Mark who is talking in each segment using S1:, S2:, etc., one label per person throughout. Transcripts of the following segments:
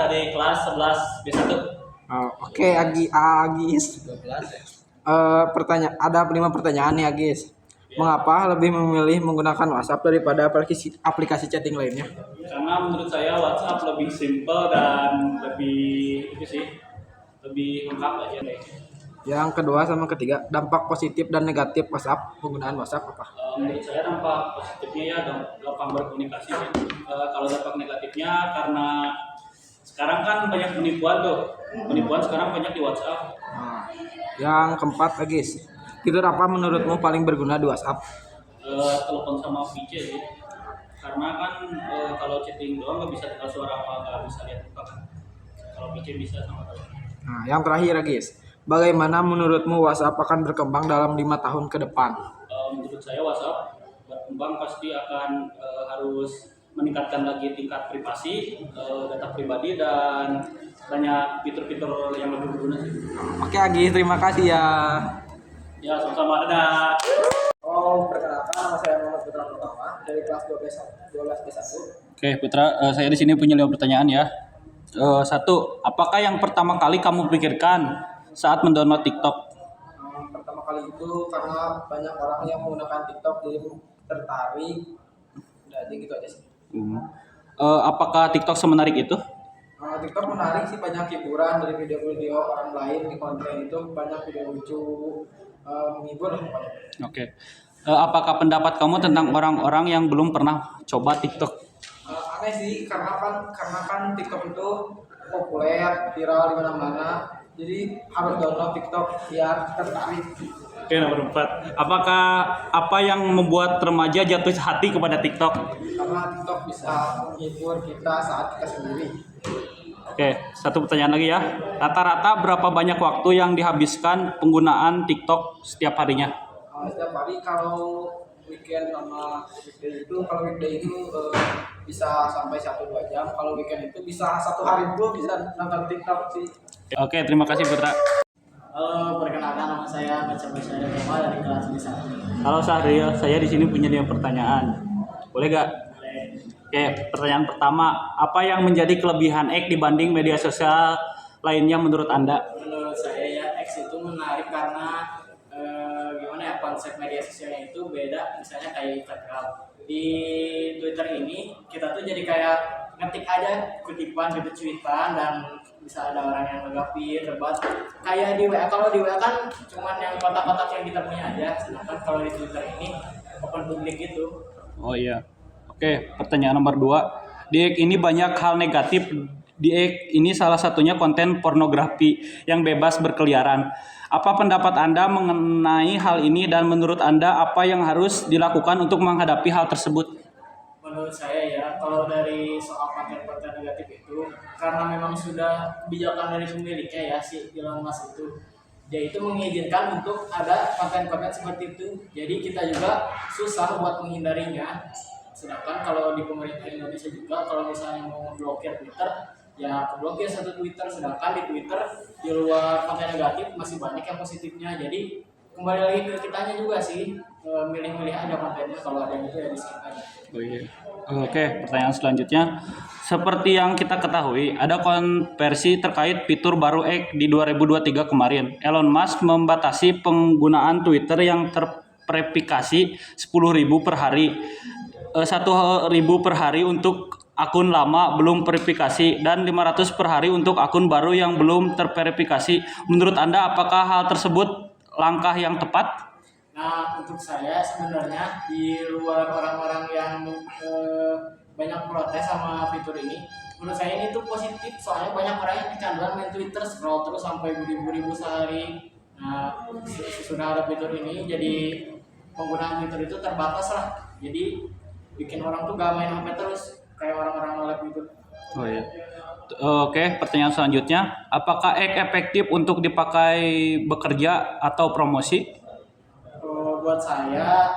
S1: dari kelas 11 B1.
S2: Oke, Agis.
S1: 12 ya.
S2: Ada 5 pertanyaan nih, Agis.
S1: Ya.
S2: Mengapa lebih memilih menggunakan WhatsApp daripada aplikasi chatting lainnya?
S1: Karena menurut saya WhatsApp lebih simple dan lebih lebih lengkap aja kayaknya.
S2: Yang kedua sama ketiga, dampak positif dan negatif penggunaan WhatsApp apa?
S1: Menurut saya dampak positifnya ya gampang berkomunikasi sih. Kalau dampak negatifnya karena sekarang kan banyak penipuan tuh. Penipuan sekarang banyak di WhatsApp.
S2: Nah, yang keempat, Agis. Fitur apa menurutmu paling berguna di WhatsApp?
S1: Telepon sama VC sih. Karena kan kalau chatting doang nggak bisa dengar suara apa, nggak bisa lihat muka kan. Kalau VC bisa sama telepon.
S2: Nah, yang terakhir, Agis. Bagaimana menurutmu WhatsApp akan berkembang dalam 5 tahun ke depan?
S1: Menurut saya WhatsApp berkembang pasti akan harus meningkatkan lagi tingkat privasi, data pribadi dan banyak fitur-fitur yang lebih berguna sih.
S2: Oke, Agis, terima kasih ya.
S1: Ya, sama-sama, dadah.
S2: Perkenalkan, nama saya Muhammad Putra Pertama dari kelas 12 B1.
S1: Oke, Putra, saya di sini punya 5 pertanyaan ya. Satu, apakah yang pertama kali kamu pikirkan saat mendownload TikTok?
S2: Pertama kali itu karena banyak orang yang menggunakan TikTok, jadi tertarik. Udah aja gitu aja sih.
S1: Apakah TikTok semenarik itu?
S2: TikTok menarik sih, banyak hiburan dari video-video orang lain di konten itu, banyak video lucu, menghibur pokoknya.
S1: Oke. Apakah pendapat kamu tentang orang-orang yang belum pernah coba TikTok?
S2: Aneh sih, karena kan TikTok itu populer, viral di mana-mana, jadi harus download TikTok biar tertarik.
S1: Oke, nomor 4. Apakah apa yang membuat remaja jatuh hati kepada TikTok?
S2: Karena TikTok bisa menghibur kita saat kita sendiri.
S1: Oke, satu pertanyaan lagi ya. Rata-rata berapa banyak waktu yang dihabiskan penggunaan TikTok setiap harinya?
S2: Setiap hari kalau weekend sama weekday itu bisa sampai 1-2 jam. Kalau weekend itu bisa 1 hari dulu bisa nonton TikTok sih.
S1: Oke, terima kasih Putra.
S3: Perkenalkan, nama saya Baca Basyara Kemal dari kelas 1.
S1: Halo Syahril, saya di sini punya 5 pertanyaan. Boleh gak?
S3: Boleh.
S1: Oke, pertanyaan pertama, apa yang menjadi kelebihan X dibanding media sosial lainnya menurut Anda?
S3: Menurut saya ya X itu menarik karena gimana ya, konsep media sosialnya itu beda. Misalnya kayak Instagram, di Twitter ini kita tuh jadi kayak ngetik aja kutipan gitu, cuitan, dan bisa ada orang yang ngegapi, debat. Kayak di WA, kalau di WA kan cuman yang kotak-kotak yang kita punya aja, sedangkan kalau di Twitter ini open publik gitu.
S1: Oh iya. Oke, pertanyaan nomor 2. Di X ini banyak hal negatif. Di X ini salah satunya konten pornografi yang bebas berkeliaran. Apa pendapat Anda mengenai hal ini dan menurut Anda apa yang harus dilakukan untuk menghadapi hal tersebut?
S3: Menurut saya ya, kalau dari soal konten-konten negatif itu, karena memang sudah kebijakan dari pemiliknya ya, si Elon Musk dia itu mengizinkan untuk ada konten-konten seperti itu. Jadi kita juga susah buat menghindarinya. Sedangkan kalau di pemerintah Indonesia juga, kalau misalnya mau blokir Twitter, ya keblokir satu Twitter. Sedangkan di Twitter, di luar konten negatif masih banyak yang positifnya. Jadi kembali lagi ke kitanya juga sih, milih-milih aja kontennya. Kalau ada yang itu ya di-skip aja.
S1: Oh iya. Oke, pertanyaan selanjutnya. Seperti yang kita ketahui, ada kontroversi terkait fitur baru X di 2023 kemarin. Elon Musk membatasi penggunaan Twitter yang terverifikasi 10.000 per hari. 1.000 per hari untuk akun lama belum verifikasi dan 500 per hari untuk akun baru yang belum terverifikasi. Menurut Anda apakah hal tersebut langkah yang tepat?
S3: Nah, untuk saya sebenarnya di luar orang-orang yang banyak protes sama fitur ini, menurut saya ini tuh positif, soalnya banyak orang yang kecanduan main Twitter, scroll terus sampai beribu-ribu sehari. Nah, sudah ada fitur ini, jadi penggunaan Twitter itu terbatas lah. Jadi bikin orang tuh gak main HP terus kayak orang-orang nolak gitu.
S1: Oh iya. Oke, pertanyaan selanjutnya, apakah X efektif untuk dipakai bekerja atau promosi?
S3: Buat saya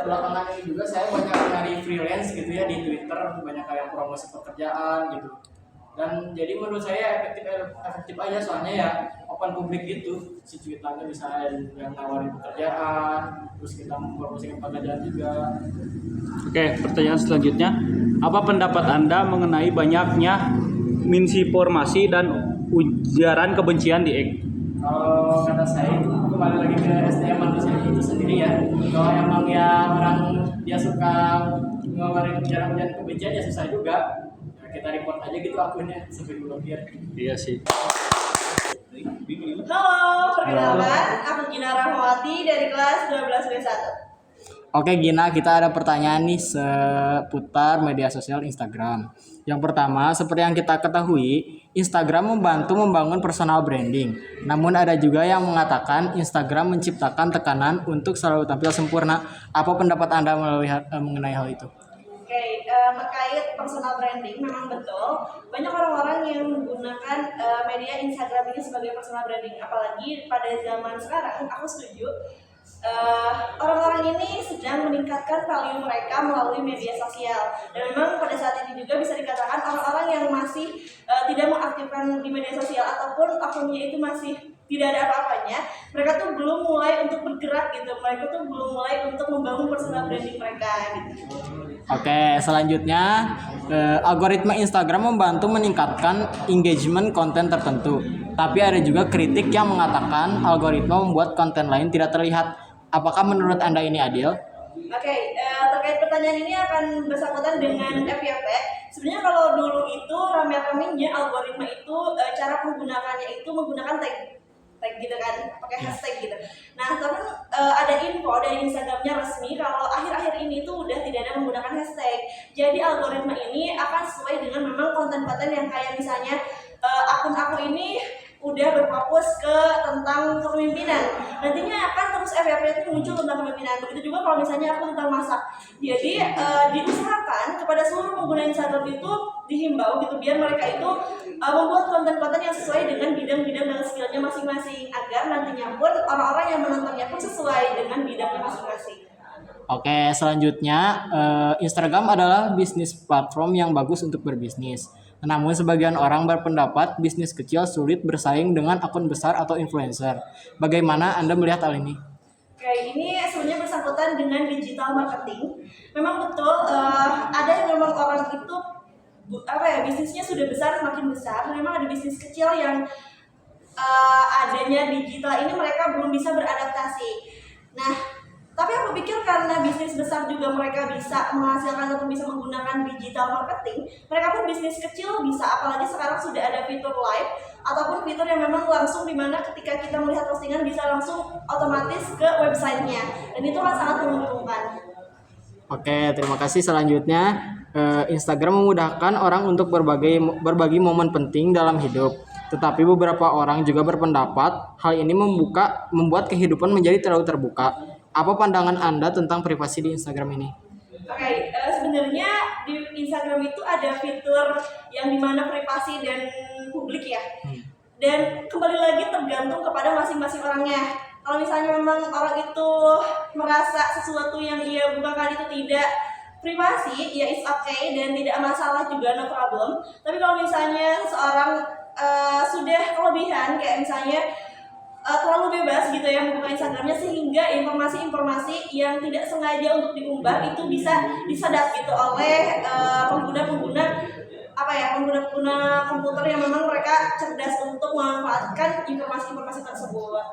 S3: belakangan ini juga saya banyak nyari freelance gitu ya di Twitter, banyak kayak promosi pekerjaan gitu. Dan jadi menurut saya efektif aja, soalnya ya open publik gitu, si cuitannya bisa yang nawarin pekerjaan, terus kita mempromosikan pekerjaan juga.
S1: Oke, pertanyaan selanjutnya, apa pendapat Anda mengenai banyaknya misinformasi dan ujaran kebencian di X?
S3: Kalau kata saya itu kembali lagi ke SDM manusia itu sendiri ya. Kalau emang ya orang dia suka ngeluarin ujaran-ujaran kebencian ya susah juga. Ya, kita report aja gitu akunnya sampai diblokir.
S1: Iya sih.
S4: Halo, perkenalkan, aku Gina Rahmawati dari kelas 12B1.
S3: Oke Gina, kita ada pertanyaan nih seputar media sosial Instagram. Yang pertama, seperti yang kita ketahui, Instagram membantu membangun personal branding. Namun ada juga yang mengatakan Instagram menciptakan tekanan untuk selalu tampil sempurna. Apa pendapat Anda mengenai hal itu?
S4: Oke, terkait personal branding, memang betul banyak orang-orang yang menggunakan media Instagram ini sebagai personal branding. Apalagi pada zaman sekarang, aku setuju orang-orang ini sedang meningkatkan value mereka melalui media sosial. Dan memang pada saat ini juga bisa dikatakan orang-orang yang masih tidak mengaktifkan di media sosial ataupun akunnya itu masih tidak ada apa-apanya, mereka tuh belum mulai untuk bergerak gitu, mereka tuh belum mulai untuk membangun personal branding mereka gitu.
S3: Oke, selanjutnya algoritma Instagram membantu meningkatkan engagement konten tertentu. Tapi ada juga kritik yang mengatakan algoritma membuat konten lain tidak terlihat. Apakah menurut Anda ini adil?
S4: Oke, terkait pertanyaan ini akan bersangkutan dengan FYP. Sebenarnya kalau dulu itu rame-ramenya algoritma itu cara penggunakannya itu menggunakan tag gitu kan, pakai hashtag gitu. Nah, tapi ada info dari Instagramnya resmi kalau akhir-akhir ini tuh udah tidak ada menggunakan hashtag. Jadi algoritma ini akan sesuai dengan memang konten-konten yang kayak misalnya akun aku ini udah berfokus ke tentang kepemimpinan. Nantinya akan terus FYP itu muncul tentang kepemimpinan. Begitu juga kalau misalnya aku tentang masak. Jadi diusahakan kepada seluruh pengguna Instagram itu dihimbau gitu biar mereka itu membuat konten-konten yang sesuai dengan bidang-bidang dan skillnya masing-masing agar nantinya pun orang-orang yang menontonnya pun sesuai dengan bidangnya masing-masing.
S3: Oke, selanjutnya Instagram adalah bisnis platform yang bagus untuk berbisnis. Namun sebagian orang berpendapat bisnis kecil sulit bersaing dengan akun besar atau influencer. Bagaimana Anda melihat hal ini?
S4: Oke, ini sebenarnya bersangkutan dengan digital marketing. Memang betul ada yang memang orang itu bisnisnya sudah besar semakin besar. Memang ada bisnis kecil yang adanya digital ini mereka belum bisa beradaptasi. Nah, tapi aku pikir karena bisnis besar juga mereka bisa menghasilkan atau bisa menggunakan digital marketing, mereka pun bisnis kecil bisa, apalagi sekarang sudah ada fitur live ataupun fitur yang memang langsung dimana ketika kita melihat postingan bisa langsung otomatis ke websitenya, dan itu kan sangat menguntungkan.
S3: Oke, terima kasih. Selanjutnya, Instagram memudahkan orang untuk berbagi momen penting dalam hidup. Tetapi beberapa orang juga berpendapat hal ini membuat kehidupan menjadi terlalu terbuka. Apa pandangan Anda tentang privasi di Instagram ini?
S4: Oke, sebenarnya di Instagram itu ada fitur yang dimana privasi dan publik ya. Dan kembali lagi tergantung kepada masing-masing orangnya. Kalau misalnya memang orang itu merasa sesuatu yang ia bukakan itu tidak privasi, ya it's okay dan tidak masalah juga, no problem. Tapi kalau misalnya seseorang sudah kelebihan, kayak misalnya terlalu bebas gitu ya membuka Instagramnya sehingga informasi-informasi yang tidak sengaja untuk diumbar itu bisa disedot gitu oleh pengguna-pengguna komputer yang memang mereka cerdas untuk memanfaatkan informasi-informasi tersebut.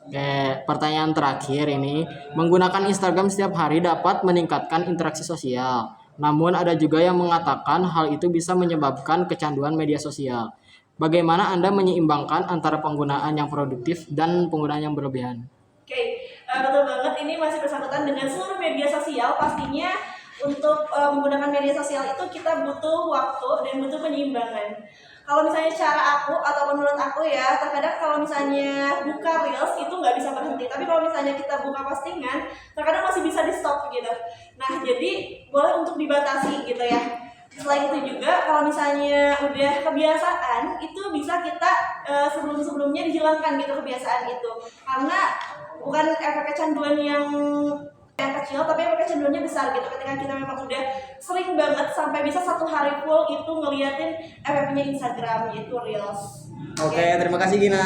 S3: Oke, pertanyaan terakhir ini, menggunakan Instagram setiap hari dapat meningkatkan interaksi sosial. Namun ada juga yang mengatakan hal itu bisa menyebabkan kecanduan media sosial. Bagaimana Anda menyeimbangkan antara penggunaan yang produktif dan penggunaan yang berlebihan?
S4: Oke, betul banget. Ini masih bersangkutan dengan seluruh media sosial. Pastinya untuk menggunakan media sosial itu kita butuh waktu dan butuh penyeimbangan. Kalau misalnya cara aku atau menurut aku ya, terkadang kalau misalnya buka reels itu nggak bisa berhenti. Tapi kalau misalnya kita buka postingan, terkadang masih bisa di stop gitu. Nah, jadi boleh untuk dibatasi gitu ya. Selain itu juga kalau misalnya udah kebiasaan itu bisa kita sebelum-sebelumnya dihilangkan gitu kebiasaan itu, karena bukan efek kecanduan yang kecil tapi efek kecanduannya besar gitu ketika kita memang udah sering banget sampai bisa satu hari full itu ngeliatin FYP-nya Instagram yaitu Reels.
S3: Oke, terima kasih Gina.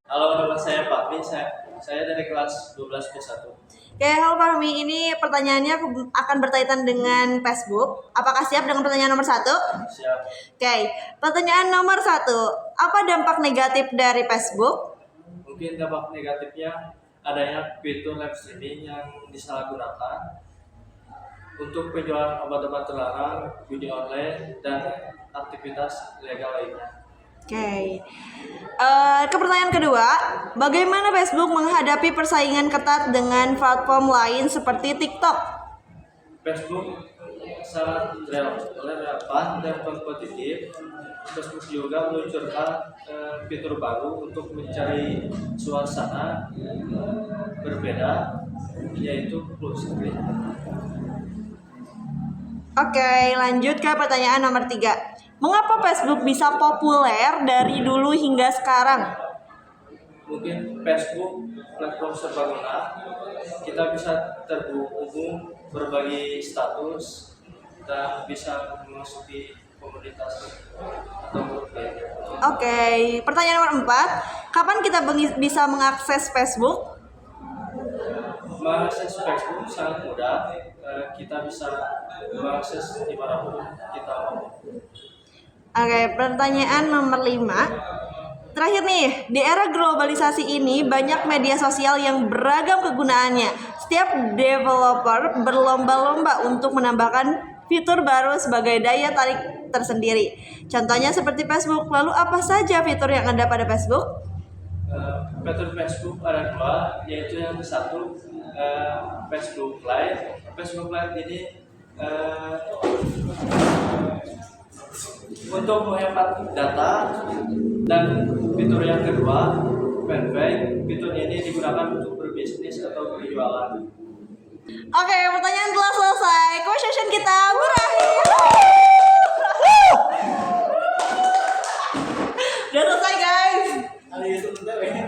S5: Halo, nama saya Patmi. Saya Saya dari kelas 12 B1.
S4: Oke, halo Fahmi. Ini pertanyaannya akan berkaitan dengan Facebook. Apakah siap dengan pertanyaan nomor 1?
S5: Siap.
S4: Oke, pertanyaan nomor 1. Apa dampak negatif dari Facebook?
S5: Mungkin dampak negatifnya adanya fitur live streaming yang disalahgunakan untuk penjualan obat-obat terlarang, judi online, dan aktivitas ilegal lainnya.
S4: Oke. Ke pertanyaan kedua, bagaimana Facebook menghadapi persaingan ketat dengan platform lain seperti TikTok?
S5: Facebook sangat relevan dan kompetitif. Facebook juga meluncurkan fitur baru untuk mencari suasana berbeda, yaitu full screen.
S4: Oke, lanjut ke pertanyaan nomor 3. Mengapa Facebook bisa populer dari dulu hingga sekarang?
S5: Mungkin Facebook platform serbaguna, kita bisa terhubung berbagi status dan bisa memasuki komunitas atau grup lainnya.
S4: Oke, pertanyaan nomor 4. Kapan kita bisa mengakses Facebook?
S5: Mengakses Facebook sangat mudah, kita bisa mengakses dimanapun kita mau.
S4: Oke, pertanyaan nomor 5. Terakhir nih, di era globalisasi ini banyak media sosial yang beragam kegunaannya. Setiap developer berlomba-lomba untuk menambahkan fitur baru sebagai daya tarik tersendiri. Contohnya seperti Facebook. Lalu apa saja fitur yang ada pada Facebook?
S5: Fitur Facebook ada 2, yaitu yang satu Facebook Live. Facebook Live ini untuk menghemat data, dan fitur yang kedua fanpage. Fitur ini digunakan untuk berbisnis atau berjualan.
S4: Oke, pertanyaan telah selesai. Question kita berakhir. Udah selesai guys.
S3: Ada YouTube bentar ya.